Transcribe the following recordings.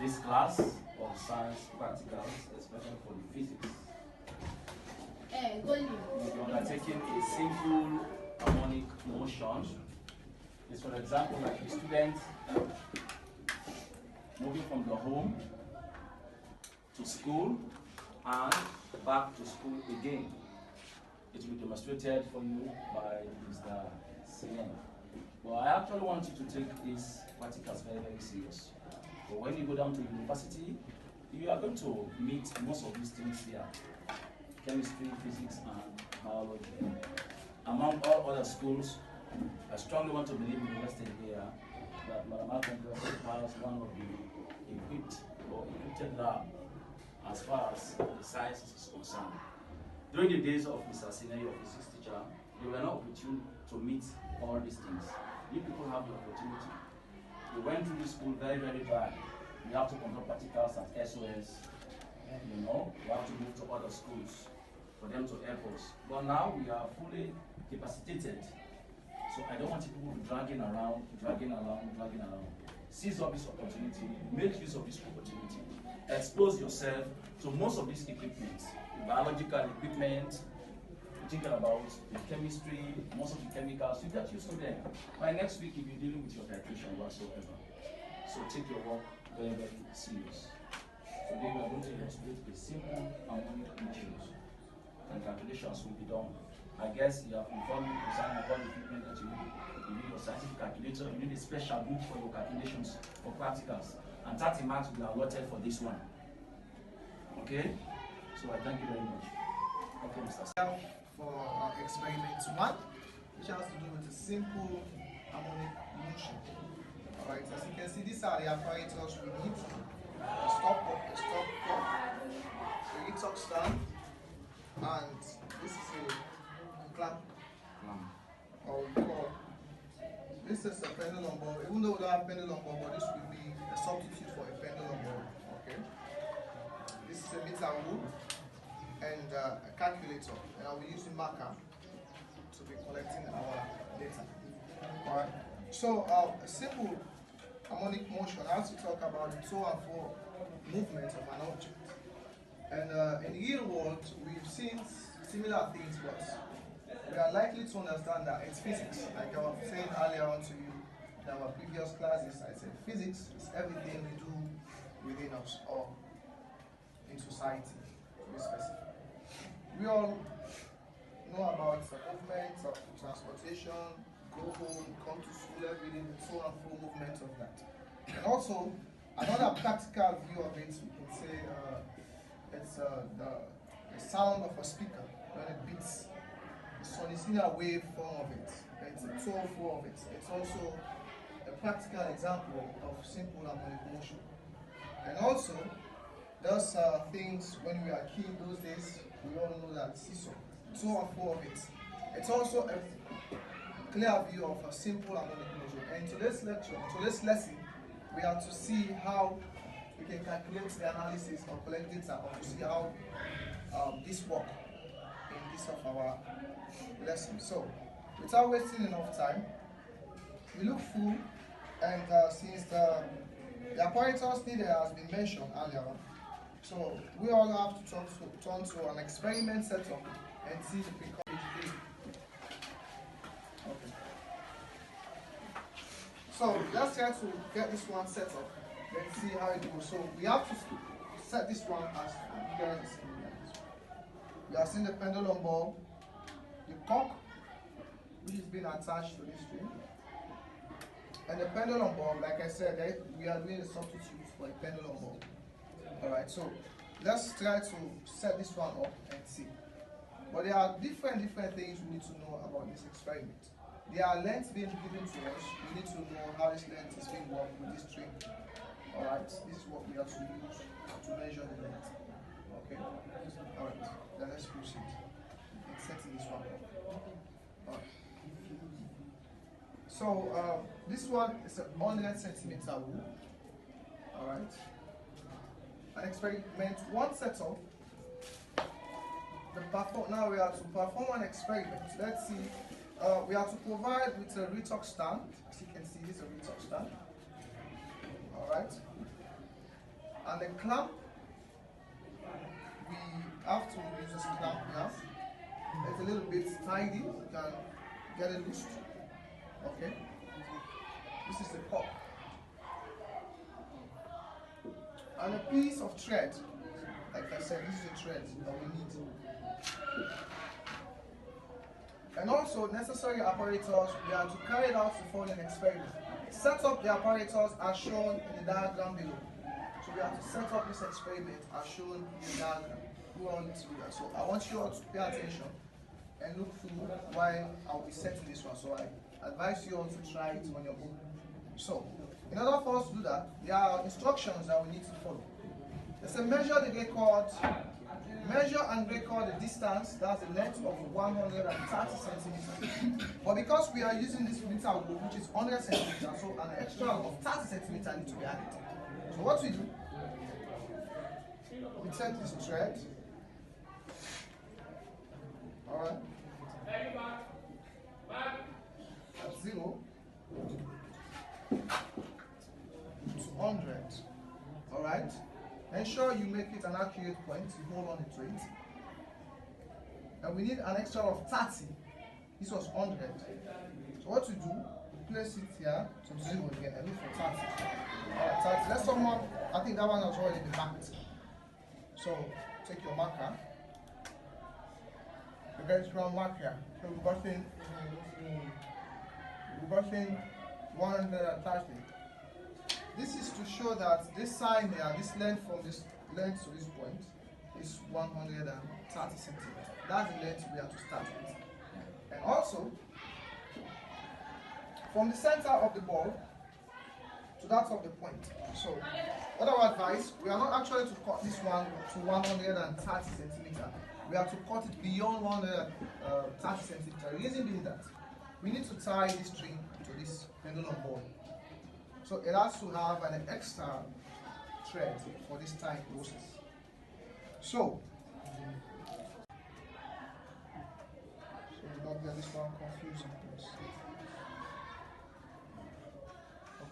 this class of science practicals, especially for the physics. You're undertaking a simple harmonic motion. It's, for example, like a student moving from the home to school and back to school again. It will be demonstrated for you by Mr. Sinan. But I actually want you to take these practicals very, very serious. But when you go down to university, you are going to meet most of these things here: chemistry, physics, and biology. Among all other schools, I strongly want to believe in the Western here that Mathematics has one of the equipped or equipped lab as far as the science is concerned. During the days of Mr. Sina, your physics teacher, they were not opportune to meet all these things. You people have the opportunity. We went through this school very, very bad. We have to conduct practicals at SOS. You know, we have to move to other schools for them to help us. But now we are fully capacitated. So I don't want people dragging around. Seize up this opportunity, make use of this opportunity. Expose yourself to most of these equipment, the biological equipment, you're thinking about the chemistry, most of the chemicals, you get used to them. By next week, you'll be dealing with your titration whatsoever. So take your work very, very serious. Today, we are going to illustrate a simple harmonic motion, and calculations will be done. I guess you have informed me concerning all the equipment that you need. You need your scientific calculator, you need a special book for your calculations for practicals, and 30 marks will be allotted for this one. Okay? So I thank you very much. Okay, Mr. For experiment 1, which has to do with a simple harmonic motion. Alright, as you can see, these are the apparatus we need: a stopcock, a retorque stand, and this is a clamp. Or we call this is a pendulum ball. Even though we don't have pendulum ball, but this will be a substitute for a pendulum ball. Okay. This is a meter rule and a calculator, and I'll be using marker to be collecting our data. Alright. So a simple harmonic motion has to talk about the to and fro movement of an object. And in the real world, we've seen similar things, but we are likely to understand that it's physics. Like I was saying earlier on to you in our previous classes, I said physics is everything we do within us or in society, to be specific. We all know about the movement of transportation, go home, come to school every day, the to and fro movement of that. And also, another practical view of it, we can say it's the sound of a speaker when it beats. So it's in a wave form of it. It's a tone form of it. It's also a practical example of simple harmonic motion. And also, those things when we are kids those days, we all know that seesaw, tone and form of it. It's also a clear view of a simple harmonic motion. And in today's lecture, today's lesson, we have to see how we can calculate the analysis or collect data, or to see how this works in this of our lesson. So, without wasting enough time, we look through, and since the apparatus needed has been mentioned earlier on, so we all have to turn to an experiment setup and see if we can complete. Okay. So let's try to get this one set up. Let's see how it goes. So we have to set this one as you guys see. You have seen the pendulum ball, the cock, which is being attached to this string, and the pendulum ball. Like I said, we are doing a substitute for a pendulum ball. Alright, so let's try to set this one up and see. But there are different things we need to know about this experiment. There are lengths being given to us. We need to know how this length is being worked with this string. Alright, this is what we have to use to measure the length. Okay? Alright, then let's proceed in setting this one up. Alright. So this one is a 100 centimeter rule. Alright. An experiment one setup. Now we have to perform an experiment. Let's see. We have to provide with a retorque stand. As you can see, this is a retorque stand. Alright. And the clamp, we have to use this clamp here. It's a little bit tidy, you can get it loose. Okay, this is the cork. And a piece of thread, like I said, this is a thread that we need. And also necessary apparatus, we are to carry out the following experiment. Set up the apparatus as shown in the diagram below. So we have to set up this experiment as shown in the diagram. Go on through that. So I want you all to pay attention and look through while I'll be setting this one. So I advise you all to try it on your own. So, in order for us to do that, there are instructions that we need to follow. There's a measure and record the distance, that's the length of 130 centimeters. But because we are using this meter group, which is 100 centimeters, so an extra of 30 centimeters needs to be added. So what we do, we take this thread, alright, at 0 to 100, alright. Ensure you make it an accurate point, you hold on to it. And we need an extra of 30. This was 100. So what we do, we place it here to 0 again and look for 30. Alright, 30. Let someone, I think that one has already been marked. So take your marker. You get it from mark here. So we've got in 130. This is to show that this sign here, this length from this length to this point is 130 centimeters. That's the length we have to start with. And also, from the center of the ball to that of the point. So, what I would advise, we are not actually to cut this one to 130 centimeters. We have to cut it beyond 130 centimeters. The reason being that we need to tie this string to this pendulum ball. So it has to have an extra thread for this tying process. So do not get this one confusing, please.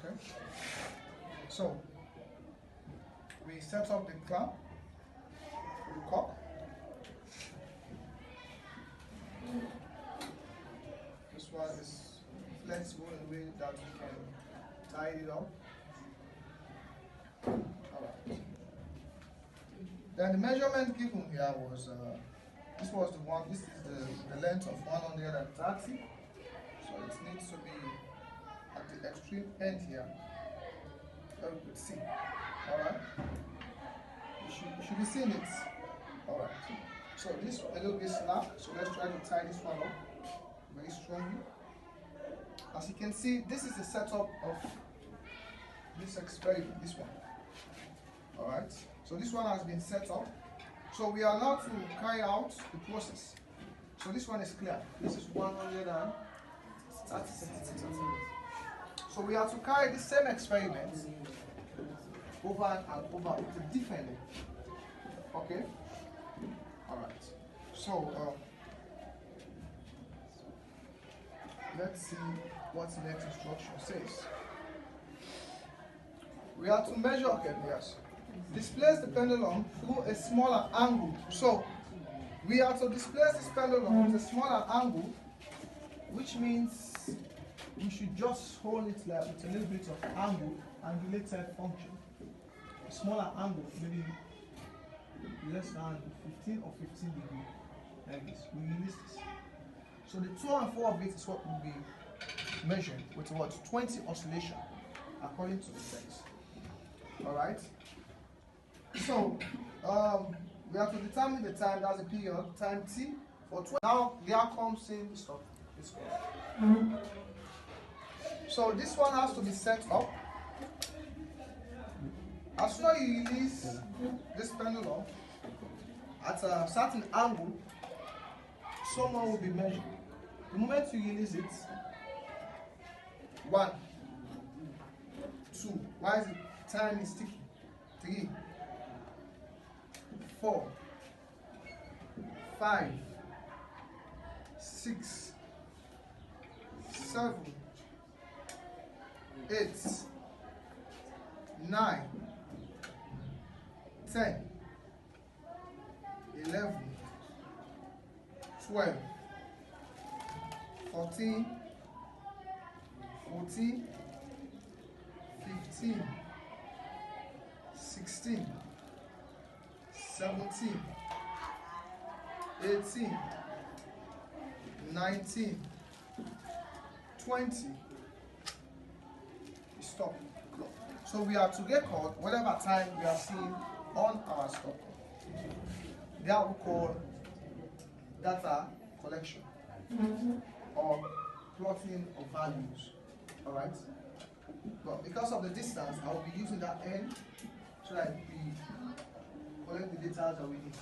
Okay. So we set up the clamp, the cork. This one is flexible in a way that we can tie it up. Alright. Then the measurement given here was this was the one. This is the length of 130. So it needs to be at the extreme end here. That we could see. Alright. You should be seeing it. Alright. So this a little bit slack. So let's try to tie this one up very strongly. As you can see, this is the setup of this experiment, this one. Alright, so this one has been set up. So we are now to carry out the process. So this one is clear. This is 130 centimeters. So we are to carry the same experiment over and over with a different length. Okay? Alright. So let's see what the next instruction says. We are to measure, okay, yes. Displace the pendulum through a smaller angle. So we are to displace this pendulum with a smaller angle, which means we should just hold it like with a little bit of angle, angulated function. A smaller angle, maybe less than 15 or 15 degrees, like this. We release this. So the 2 and 4 of it is what will be measured with what? 20 oscillation according to the text. Alright? So we have to determine the time, that's the period, time t for 20. Now there comes in stop. So this one has to be set up. As soon as you release this pendulum at a certain angle, someone will be measured. The moment you release it, 1, 2, why is it? Time is ticking. 3, 4, 5, 6, 7, 8, 9, 10, 11, 12, 14, 14, 15, 16, 17, 18, 19, 20. Stop. So we are to record whatever time we are seeing on our stopwatch. That we call data collection or plotting of values. Alright? But because of the distance, I will be using that N so that we collect the data that we need.